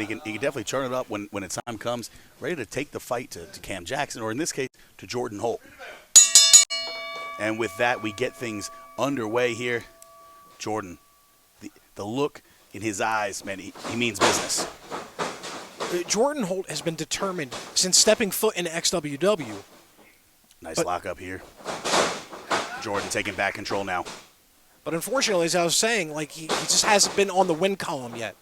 He can definitely turn it up when the time comes, ready to take the fight to Cam Jackson, or in this case, to Jordan Holt. And with that, we get things underway here. Jordan, the look in his eyes, man, he means business. Jordan Holt has been determined since stepping foot into XWW. Nice lock up here. Jordan taking back control now. But unfortunately, as I was saying, like he just hasn't been on the win column yet.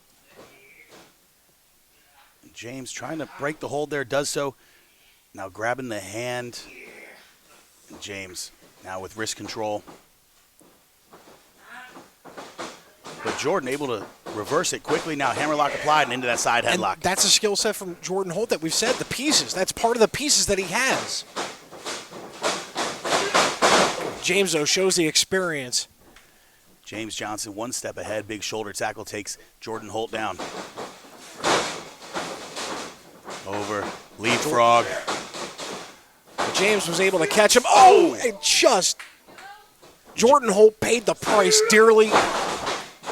James trying to break the hold there, does so. Now grabbing the hand. And James now with wrist control. But Jordan able to reverse it quickly. Now hammerlock applied and into that side headlock. And that's a skill set from Jordan Holt that we've said, the pieces. That's part of the pieces that he has. James, though, shows the experience. James Johnson one step ahead. Big shoulder tackle takes Jordan Holt down. Over. Leapfrog. James was able to catch him. Oh, and just Jordan Holt paid the price dearly.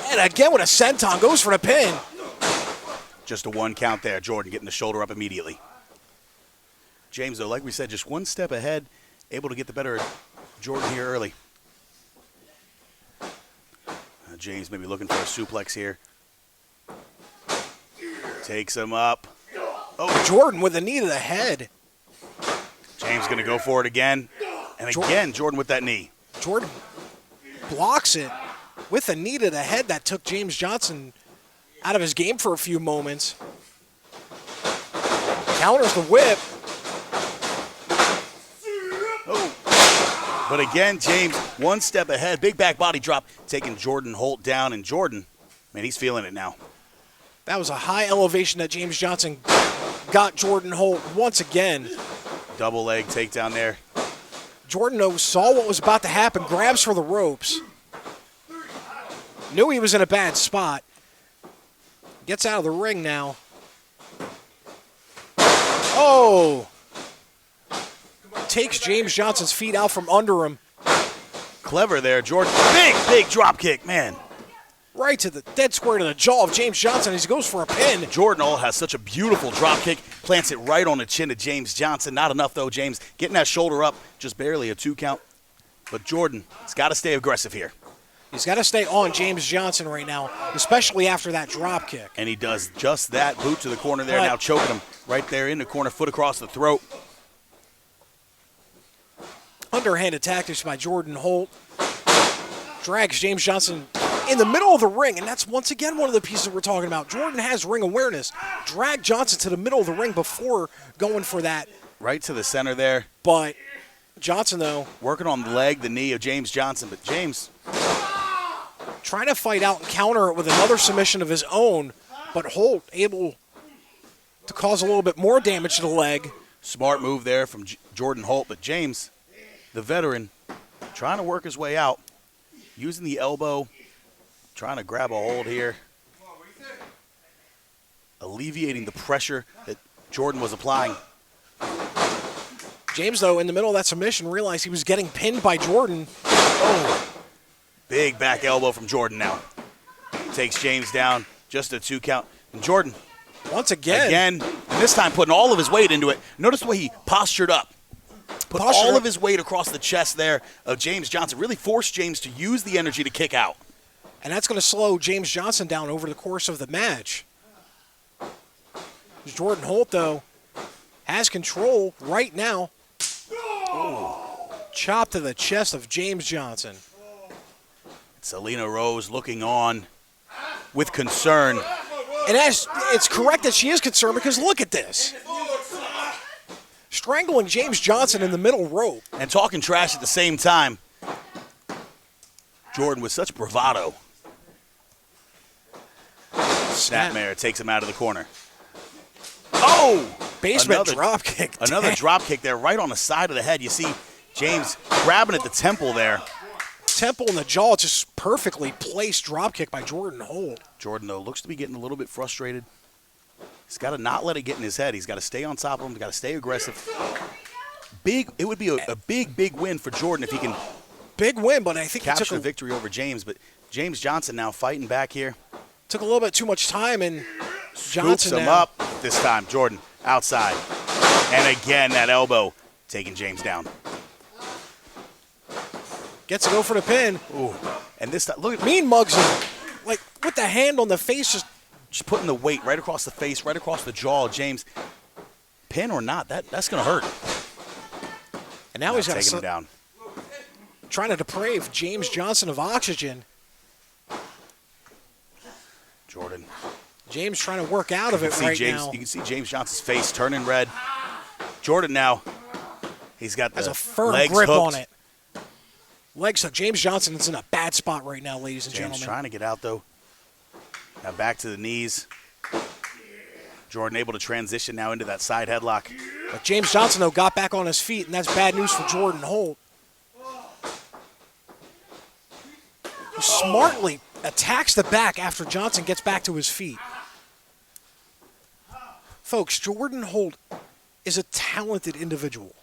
And again with a senton, goes for the pin. Just a one count there. Jordan getting the shoulder up immediately. James, though, like we said, just one step ahead, able to get the better of Jordan here early. James maybe looking for a suplex here. Takes him up. Oh, Jordan with a knee to the head. James going to go for it again. And again, Jordan with that knee. Jordan blocks it with a knee to the head that took James Johnson out of his game for a few moments. Counters the whip. But again, James, one step ahead. Big back body drop, taking Jordan Holt down. And Jordan, man, he's feeling it now. That was a high elevation that James Johnson got Jordan Holt once again. Double leg takedown there. Jordan, though, saw what was about to happen, grabs for the ropes. Knew he was in a bad spot. Gets out of the ring now. Oh! Takes James Johnson's feet out from under him. Clever there, Jordan. Big drop kick, man. Right to the dead square to the jaw of James Johnson as he goes for a pin. Jordan Holt has such a beautiful drop kick. Plants it right on the chin of James Johnson. Not enough, though, James. Getting that shoulder up, just barely a 2 count. But Jordan has got to stay aggressive here. He's got to stay on James Johnson right now, especially after that drop kick. And he does just that. Boot to the corner there, now choking him right there in the corner, foot across the throat. Underhanded tactics by Jordan Holt. Drags James Johnson in the middle of the ring, and that's once again one of the pieces we're talking about. Jordan has ring awareness. Drag Johnson to the middle of the ring before going for that. Right to the center there. But Johnson, though, working on the leg, the knee of James Johnson. But James trying to fight out and counter it with another submission of his own, but Holt able to cause a little bit more damage to the leg. Smart move there from Jordan Holt, but James, the veteran, trying to work his way out, using the elbow, trying to grab a hold here, alleviating the pressure that Jordan was applying. James, though, in the middle of that submission, realized he was getting pinned by Jordan. Oh, big back elbow from Jordan now. Takes James down, just a 2 count. And Jordan, once again, and this time putting all of his weight into it. Notice the way he postured up. Put all of his weight across the chest there of James Johnson. Really forced James to use the energy to kick out. And that's going to slow James Johnson down over the course of the match. Jordan Holt, though, has control right now. Oh. Chop to the chest of James Johnson. Selena Rose looking on with concern. And it's correct that she is concerned because look at this. Strangling James Johnson in the middle rope. And talking trash at the same time. Jordan with such bravado. Snapmare takes him out of the corner. Oh! Basement drop kick. Another drop kick there right on the side of the head. You see James grabbing at the temple there. Temple in the jaw, just perfectly placed drop kick by Jordan Holt. Jordan, though, looks to be getting a little bit frustrated. He's got to not let it get in his head. He's got to stay on top of him. He's got to stay aggressive. It would be a big win for Jordan if he can big win, but I think capture he took a victory over James. But James Johnson now fighting back here. Took a little bit too much time, and Scoops him up. This time, Jordan outside. And again, that elbow taking James down. Gets to go for the pin. Ooh. And this time, look at Mean mugs him. Like, with the hand on the face, just putting the weight right across the face, right across the jaw. James, pin or not, that's going to hurt. And now he's got taking him down. Trying to deprave James Johnson of oxygen. Jordan. James trying to work out of it right now. You can see James Johnson's face turning red. Jordan now, he's got has a firm grip on it. Legs hook. James Johnson is in a bad spot right now, ladies and gentlemen. Trying to get out, though. Now back to the knees. Jordan able to transition now into that side headlock. But James Johnson, though, got back on his feet, and that's bad news for Jordan Holt. He smartly attacks the back after Johnson gets back to his feet. Folks, Jordan Holt is a talented individual.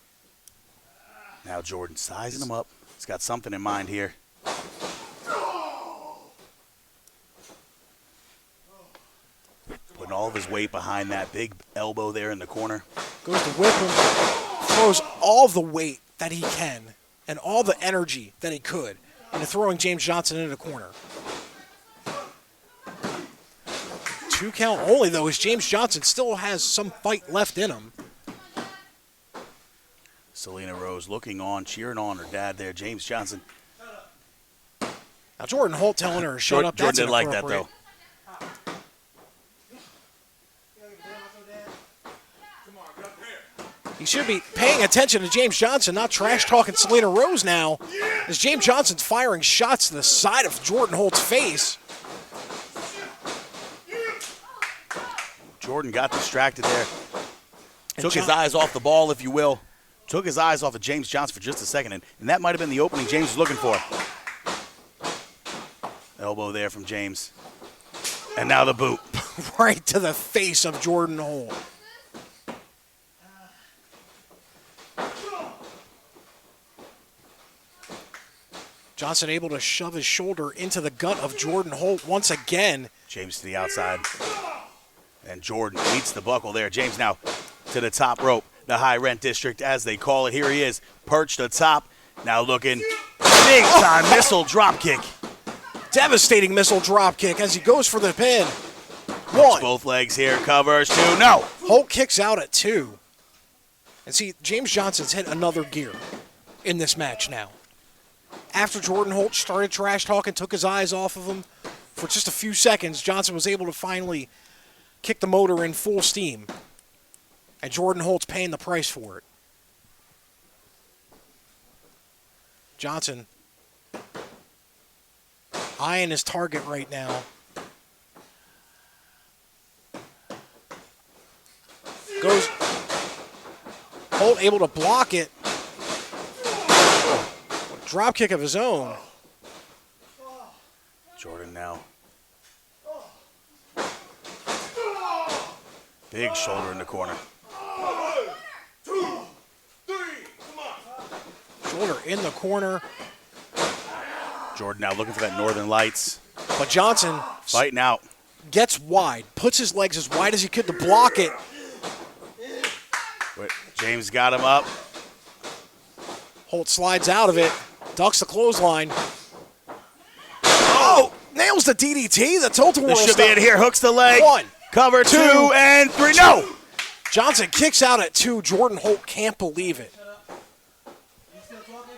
Now Jordan sizing him up. He's got something in mind here. Putting all of his weight behind that big elbow there in the corner. Goes to whip him. Throws all the weight that he can and all the energy that he could into throwing James Johnson into the corner. 2 count only, though, as James Johnson still has some fight left in him. Selena Rose looking on, cheering on her dad there. James Johnson. Now Jordan Holt telling her to shut up. Jordan didn't like that, though. He should be paying attention to James Johnson, not trash-talking Selena Rose now, as James Johnson's firing shots to the side of Jordan Holt's face. Jordan got distracted there. Took his eyes off the ball, if you will. Took his eyes off of James Johnson for just a second, and that might have been the opening James was looking for. Elbow there from James. And now the boot. Right to the face of Jordan Holt. Johnson able to shove his shoulder into the gut of Jordan Holt once again. James to the outside. And Jordan meets the buckle there. James now to the top rope. The high rent district, as they call it. Here he is, perched atop. Now looking big time missile drop kick. Devastating missile drop kick as he goes for the pin. Hooks both legs here, covers 2, no. Holt kicks out at 2. And see, James Johnson's hit another gear in this match now. After Jordan Holt started trash talking, took his eyes off of him for just a few seconds, Johnson was able to finally kick the motor in full steam. And Jordan Holt's paying the price for it. Johnson eyeing his target right now. Goes. Holt able to block it. Drop kick of his own. Jordan now. Big shoulder in the corner. Shoulder in the corner. Jordan now looking for that Northern Lights. But Johnson fighting out. Gets wide, puts his legs as wide as he could to block it. But James got him up. Holt slides out of it, ducks the clothesline. Oh, nails the DDT, the tilt-a-whirl. This should be it here, hooks the leg. 1, cover 2, and 3, no! Johnson kicks out at 2. Jordan Holt can't believe it. You still talking?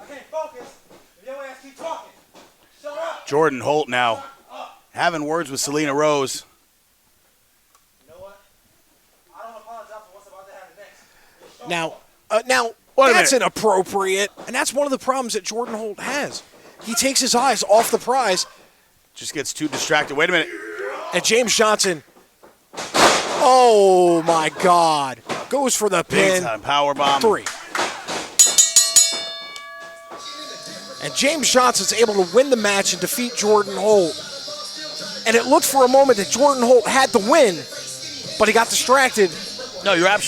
I can't focus if your ass keep talking. Shut up. Jordan Holt now having words with Selena Rose. You know what? I don't apologize for what's about to happen next. Now that's inappropriate, and that's one of the problems that Jordan Holt has. He takes his eyes off the prize. Just gets too distracted. Wait a minute. And James Johnson, oh my God, goes for the pin. Big time powerbomb. 3. And James Johnson's able to win the match and defeat Jordan Holt. And it looked for a moment that Jordan Holt had the win, but he got distracted. No, you're absolutely